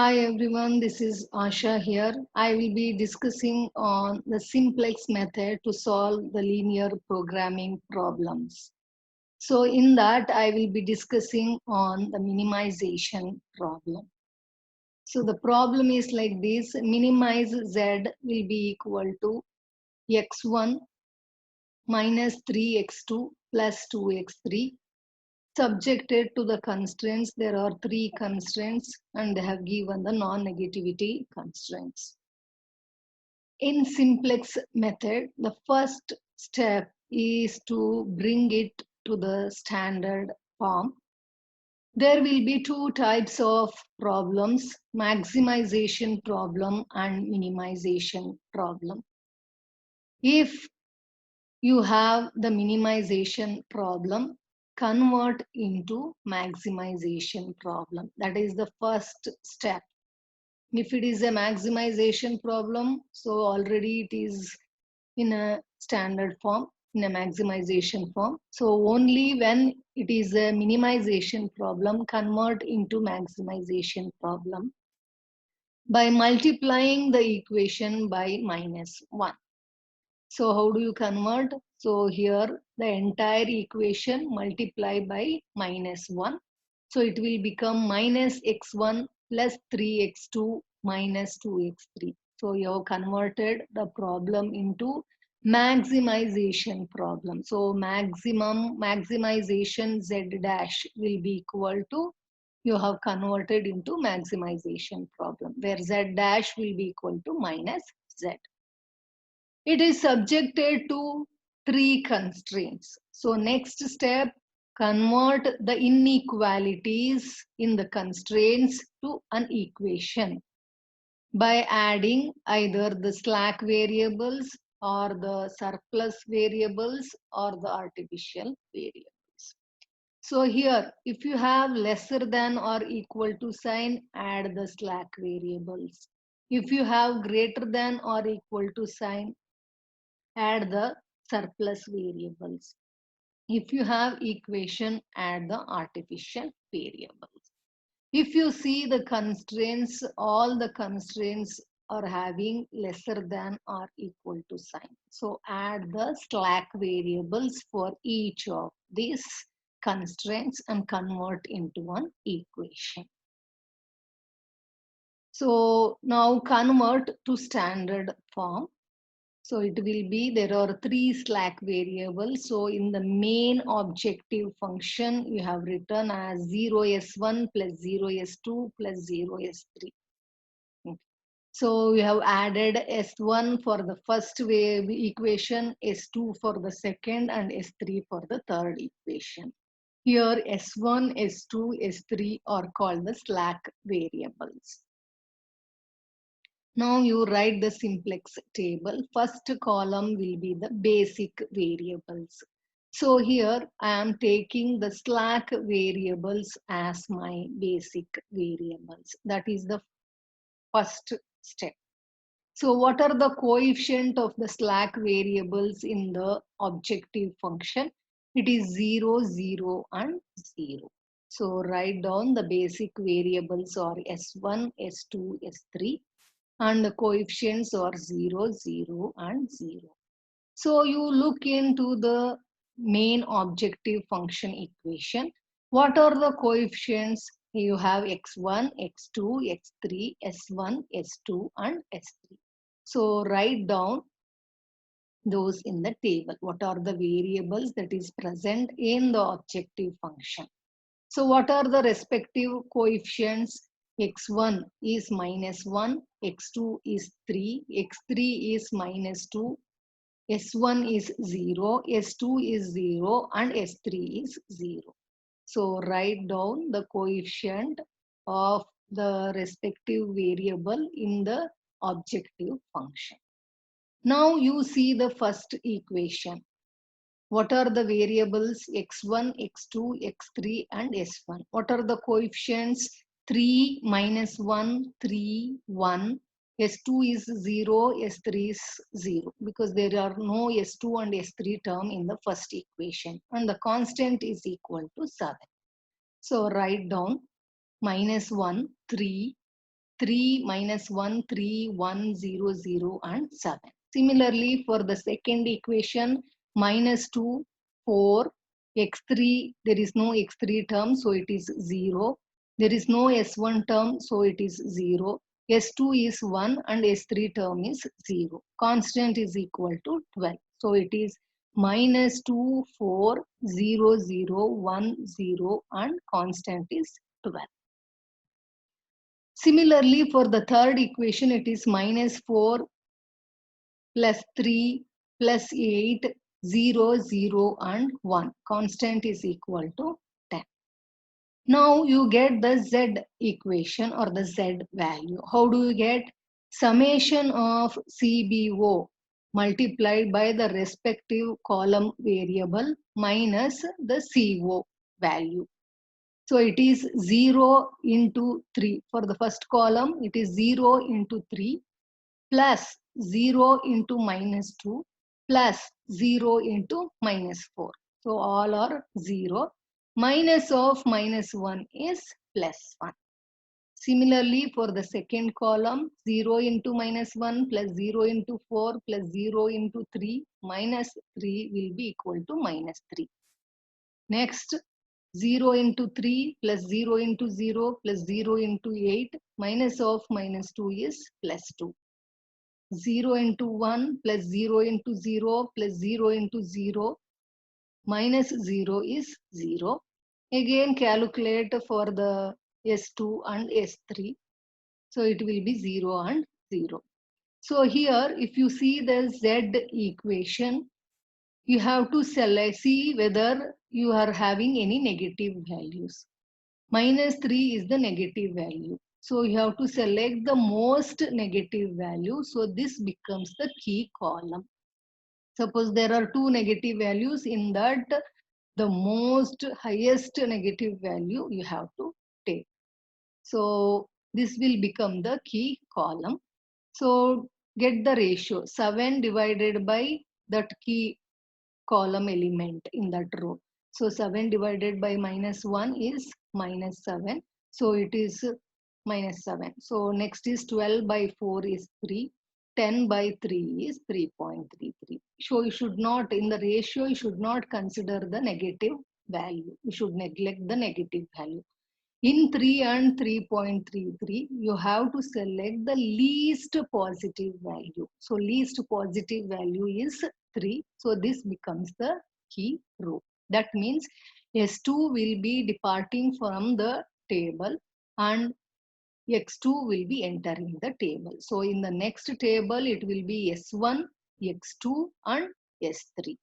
Hi everyone, this is Asha here. I will be discussing on the simplex method to solve the linear programming problems. So in that I will be discussing on the minimization problem. So the problem is like this: minimize z will be equal to x1 minus 3x2 plus 2x3. Subjected to the constraints, there are three constraints and they have given the non-negativity constraints. In simplex method, the first step is to bring it to the standard form. There will be two types of problems: maximization problem and minimization problem. If you have the minimization problem, convert into maximization problem. That is the first step. If it is a maximization problem, so already it is in a standard form, in a maximization form. So only when it is a minimization problem, convert into maximization problem by multiplying the equation by -1. So how do you convert? So here the entire equation multiply by -1. So it will become minus x1 plus 3x2 minus 2x3. So you have converted the problem into maximization problem. So maximization z dash will be equal to, you have converted into maximization problem where z dash will be equal to minus z. It is subjected to three constraints. So next step, convert the inequalities in the constraints to an equation by adding either the slack variables or the surplus variables or the artificial variables. So here, if you have lesser than or equal to sign, add the slack variables. If you have greater than or equal to sign, add the surplus variables. If you have equation, add the artificial variables. If you see the constraints, all the constraints are having lesser than or equal to sign. So add the slack variables for each of these constraints and convert into one equation. So now convert to standard form. So it will be, there are three slack variables. So in the main objective function, you have written as 0s1 plus 0s2 plus 0s3. Okay. So we have added s1 for the first wave equation, s2 for the second, and s3 for the third equation. Here s1, s2, s3 are called the slack variables. Now you write the simplex table. First column will be the basic variables. So here I am taking the slack variables as my basic variables. That is the first step. So what are the coefficient of the slack variables in the objective function? It is 0, 0 and 0. So write down the basic variables are S1, S2, S3. And the coefficients are 0, 0 and 0. So you look into the main objective function equation. What are the coefficients? You have x1, x2, x3, s1, s2 and s3. So write down those in the table. What are the variables that is present in the objective function? So what are the respective coefficients? X1 is -1, x2 is 3, x3 is -2, s1 is 0, s2 is 0 and s3 is 0. So write down the coefficient of the respective variable in the objective function. Now you see the first equation. What are the variables x1, x2, x3 and s1? What are the coefficients? 3, -1, 3, 1. S2 is 0, S3 is 0 because there are no S2 and S3 term in the first equation and the constant is equal to 7. So write down -1, 3, 3, minus 1, 3, 1, 0, 0, and 7. Similarly, for the second equation, minus 2, 4, x3, there is no x3 term, so it is 0. There is no s1 term, so it is 0. S2 is 1 and S3 term is 0. Constant is equal to 12. So it is minus 2, 4, 0, 0, 1, 0 and constant is 12. Similarly, for the third equation, it is minus 4 plus 3 plus 8, 0, 0 and 1. Constant is equal to 10. Now you get the Z equation or the Z value. How do you get? Summation of CBO multiplied by the respective column variable minus the CO value. So it is 0 into 3. For the first column, it is 0 into 3 plus 0 into minus 2 plus 0 into minus 4. So all are 0. Minus of minus 1 is plus 1. Similarly, for the second column, 0 into minus 1 plus 0 into 4 plus 0 into 3 minus 3 will be equal to minus 3. Next, 0 into 3 plus 0 into 0 plus 0 into 8 minus of minus 2 is plus 2. 0 into 1 plus 0 into 0 plus 0 into 0 minus 0 is 0. Again calculate for the S2 and S3. So it will be 0 and 0. So here if you see the Z equation, you have to see whether you are having any negative values. Minus 3 is the negative value. So you have to select the most negative value. So this becomes the key column. Suppose there are two negative values, in that the most highest negative value you have to take. So this will become the key column. So get the ratio 7 divided by that key column element in that row. So 7 divided by minus 1 is minus 7. So it is minus 7. So next is 12 by 4 is 3. 10 by 3 is 3.33. So you should not, in the ratio, you should not consider the negative value. You should neglect the negative value. In 3 and 3.33, you have to select the least positive value. So least positive value is 3. So this becomes the key row. That means S2 will be departing from the table and X2 will be entering the table. So in the next table, it will be S1, X2 and S3.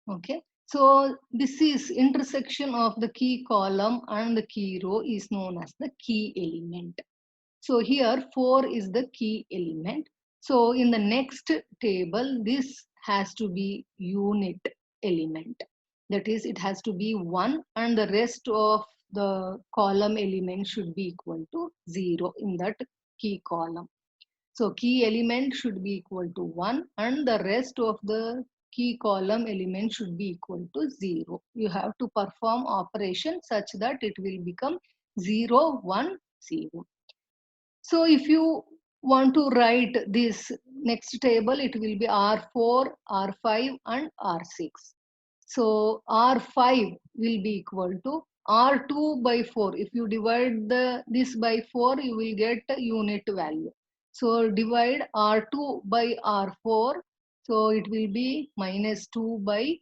Okay. So this is intersection of the key column and the key row is known as the key element. So here 4 is the key element. So in the next table, this has to be unit element. That is, it has to be 1 and the rest of the column element should be equal to 0 in that key column. So key element should be equal to 1 and the rest of the key column element should be equal to 0. You have to perform operation such that it will become 0, 1, 0. So if you want to write this next table, it will be R4, R5 and R6. So R5 will be equal to R2 by 4. If you divide this by 4, you will get a unit value. So divide R2 by R4. So it will be minus 2 by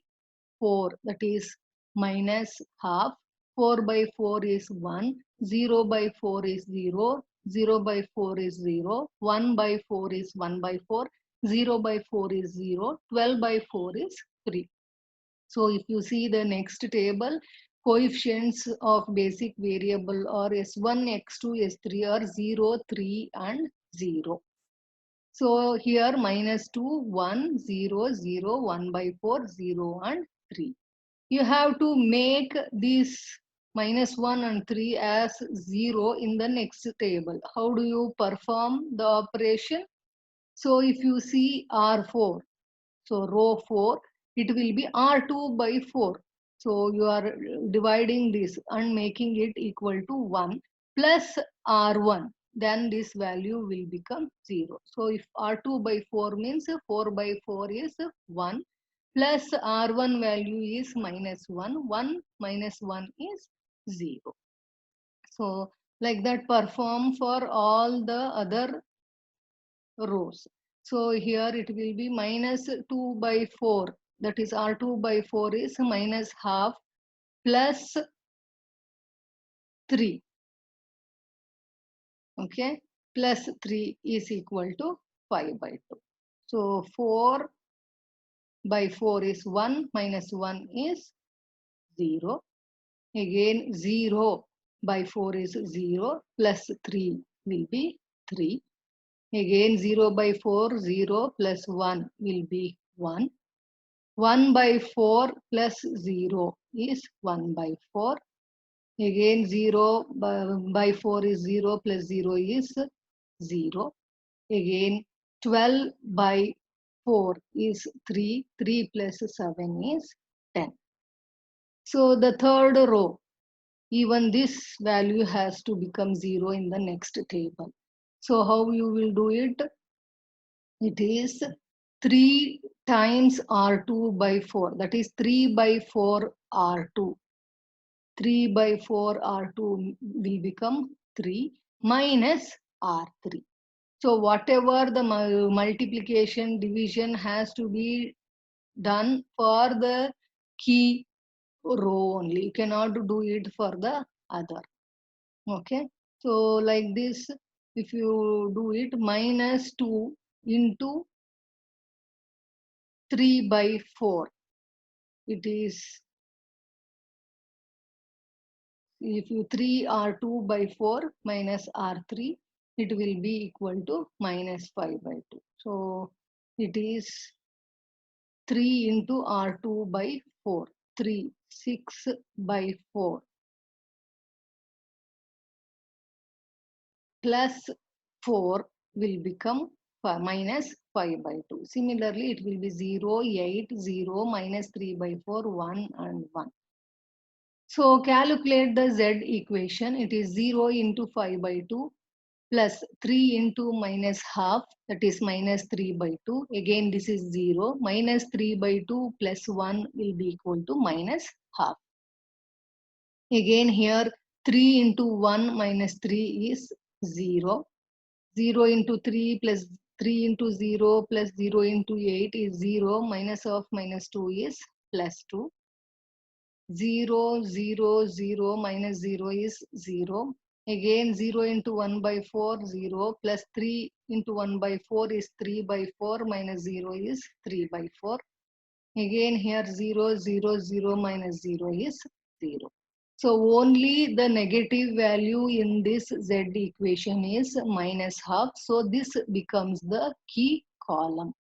4. That is minus half. 4 by 4 is 1. 0 by 4 is 0. 0 by 4 is 0. 1 by 4 is 1 by 4. 0 by 4 is 0. 12 by 4 is 3. So if you see the next table, coefficients of basic variable are S1, X2, S3 are 0, 3 and 0. So here minus 2, 1, 0, 0, 1 by 4, 0 and 3. You have to make this minus 1 and 3 as 0 in the next table. How do you perform the operation? So if you see R4, so row 4, it will be R2 by 4. So you are dividing this and making it equal to 1 plus R1. then this value will become 0. So if R2 by 4 means 4 by 4 is 1, plus R1 value is minus 1, 1 minus 1 is 0. So like that perform for all the other rows. So here it will be minus 2 by 4, that is R2 by 4 is minus half plus 3, okay, plus 3 is equal to 5 by 2. So 4 by 4 is 1 minus 1 is 0. Again 0 by 4 is 0 plus 3 will be 3. Again 0 by 4, 0 plus 1 will be 1. 1 by 4 plus 0 is 1 by 4. Again 0 by 4 is 0 plus 0 is 0. Again 12 by 4 is 3. 3 plus 7 is 10. So the third row, even this value has to become 0 in the next table. So how you will do it? It is 3 times R2 by 4. That is 3 by 4 R2. 3 by 4 R2 will become 3 minus R3. So whatever the multiplication division has to be done for the key row only. You cannot do it for the other. Okay. So like this, if you do it, minus 2 into 3 by 4. It is, if you 3 R2 by 4 minus R3, it will be equal to minus 5 by 2. So it is 3 into R2 by 4. 3, 6 by 4 plus 4 will become minus 5 by 2. Similarly, it will be 0, 8, 0, minus 3 by 4, 1 and 1. So calculate the Z equation. It is 0 into 5 by 2 plus 3 into minus half, that is minus 3 by 2. Again, this is 0. Minus 3 by 2 plus 1 will be equal to minus half. Again here 3 into 1 minus 3 is 0. 0 into 3 plus 3 into 0 plus 0 into 8 is 0. Minus of minus 2 is plus 2. 0, 0, 0 minus 0 is 0. Again 0 into 1 by 4, 0 plus 3 into 1 by 4 is 3 by 4 minus 0 is 3 by 4. Again here 0, 0, 0 minus 0 is 0. So only the negative value in this Z equation is minus half. So this becomes the key column.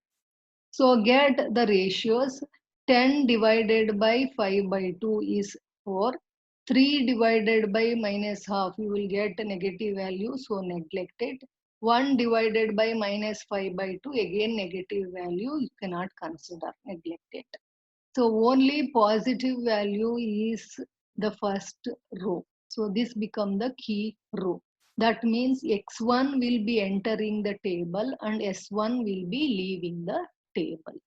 So get the ratios. 10 divided by 5 by 2 is 4. 3 divided by minus half, you will get a negative value, so neglect it. 1 divided by minus 5 by 2, again negative value, you cannot consider, neglect it. So only positive value is the first row. So this become the key row. That means X1 will be entering the table and S1 will be leaving the table.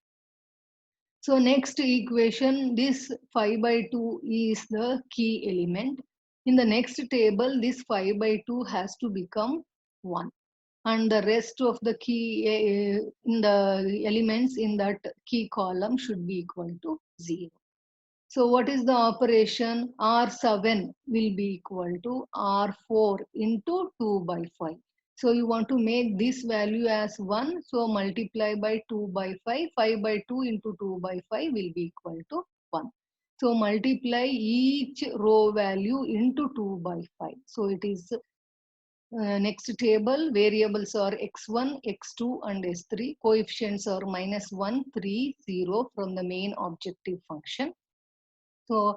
So next equation, this 5 by 2 is the key element. In the next table, this 5 by 2 has to become 1. And the rest of the key in the elements in that key column should be equal to 0. So what is the operation? R7 will be equal to R4 into 2 by 5. So you want to make this value as 1. So multiply by 2 by 5. 5 by 2 into 2 by 5 will be equal to 1. So multiply each row value into 2 by 5. So it is next table, variables are x1, x2 and s3. Coefficients are minus 1, 3, 0 from the main objective function. So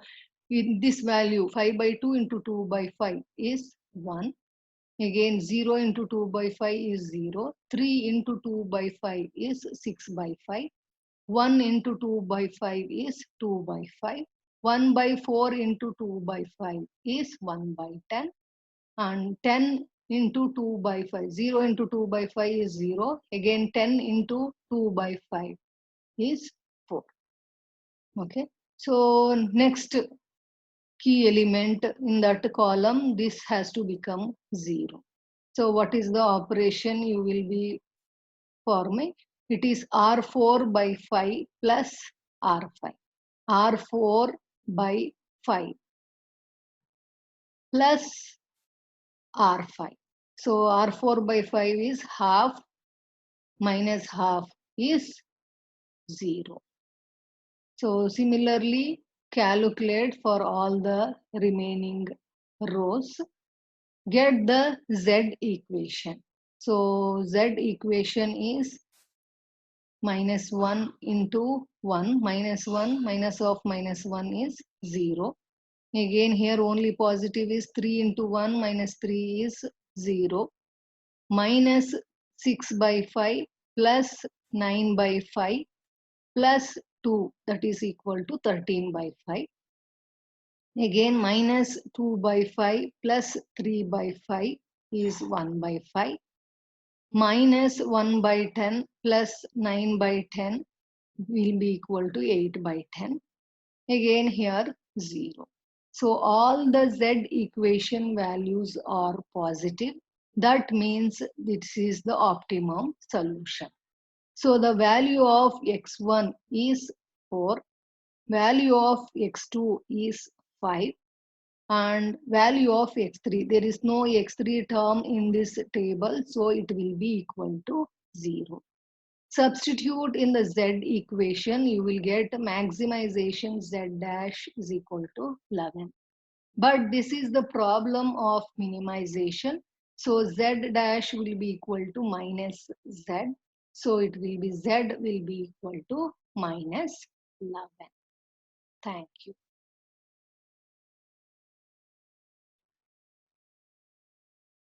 in this value 5 by 2 into 2 by 5 is 1. Again 0 into 2 by 5 is 0. 3 into 2 by 5 is 6 by 5. 1 into 2 by 5 is 2 by 5. 1 by 4 into 2 by 5 is 1 by 10. And 10 into 2 by 5. 0 into 2 by 5 is 0. Again 10 into 2 by 5 is 4. Okay. So next key element in that column, this has to become 0. So what is the operation you will be forming? It is R4 by 5 plus R5. R4 by 5 plus R5. So R4 by 5 is half minus half is 0. So similarly, calculate for all the remaining rows. Get the Z equation. So Z equation is minus 1 into 1. Minus 1 minus of minus 1 is 0. Again here only positive is 3 into 1 minus 3 is 0. Minus 6 by 5 plus 9 by 5 plus 2, that is equal to 13 by 5. Again minus 2 by 5 plus 3 by 5 is 1 by 5. Minus 1 by 10 plus 9 by 10 will be equal to 8 by 10. Again here 0. So all the Z equation values are positive. That means this is the optimum solution. So the value of x1 is 4, value of x2 is 5, and value of x3. There is no x3 term in this table, so it will be equal to 0. Substitute in the Z equation, you will get maximization Z dash is equal to 11. But this is the problem of minimization. So Z dash will be equal to minus Z. So it will be Z will be equal to minus 11. Thank you.